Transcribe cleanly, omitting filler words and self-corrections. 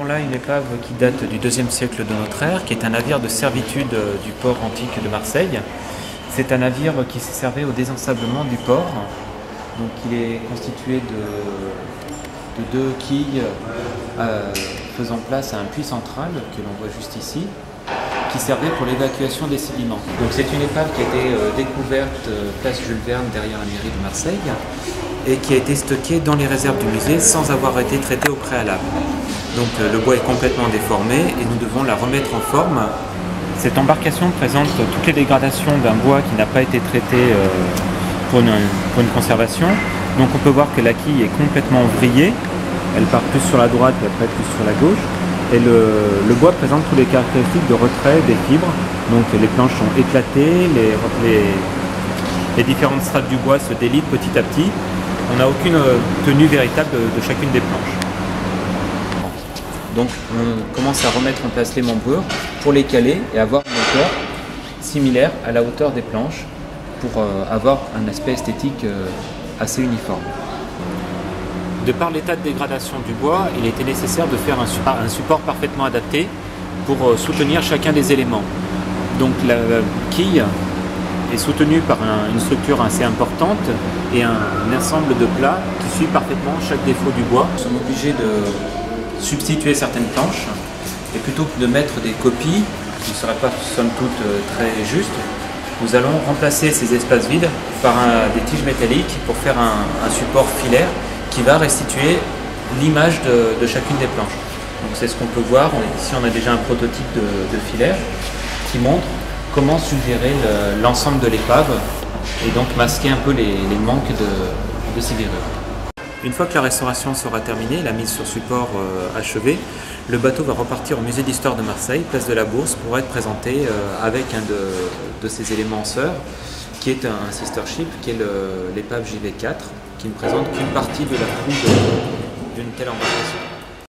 avons là une épave qui date du IIe siècle de notre ère, qui est un navire de servitude du port antique de Marseille. C'est un navire qui servait au désensablement du port. Donc il est constitué de deux quilles faisant place à un puits central que l'on voit juste ici, qui servait pour l'évacuation des sédiments. Donc c'est une épave qui a été découverte place Jules Verne derrière la mairie de Marseille et qui a été stockée dans les réserves du musée sans avoir été traitée au préalable. Donc le bois est complètement déformé et nous devons la remettre en forme. Cette embarcation présente toutes les dégradations d'un bois qui n'a pas été traité pour une conservation. Donc on peut voir que la quille est complètement vrillée, elle part plus sur la droite et après plus sur la gauche. Et le bois présente toutes les caractéristiques de retrait des fibres. Donc les planches sont éclatées, les différentes strates du bois se délitent petit à petit. On n'a aucune tenue véritable de chacune des planches. Donc on commence à remettre en place les membrures pour les caler et avoir une hauteur similaire à la hauteur des planches pour avoir un aspect esthétique assez uniforme. De par l'état de dégradation du bois, il était nécessaire de faire un support parfaitement adapté pour soutenir chacun des éléments. Donc la quille est soutenue par une structure assez importante et un ensemble de plats qui suit parfaitement chaque défaut du bois. Nous sommes obligés de substituer certaines planches et plutôt que de mettre des copies qui ne seraient pas somme toute très justes, nous allons remplacer ces espaces vides par des tiges métalliques pour faire un support filaire qui va restituer l'image de chacune des planches. Donc c'est ce qu'on peut voir. Ici on a déjà un prototype de filaire qui montre comment suggérer l'ensemble de l'épave et donc masquer un peu les manques de ces verrures. Une fois que la restauration sera terminée, la mise sur support achevée, le bateau va repartir au musée d'histoire de Marseille, place de la Bourse, pour être présenté avec un de ses éléments sœurs, qui est un sister ship, qui est l'épave JV4, qui ne présente qu'une partie de la proue d'une telle embarcation.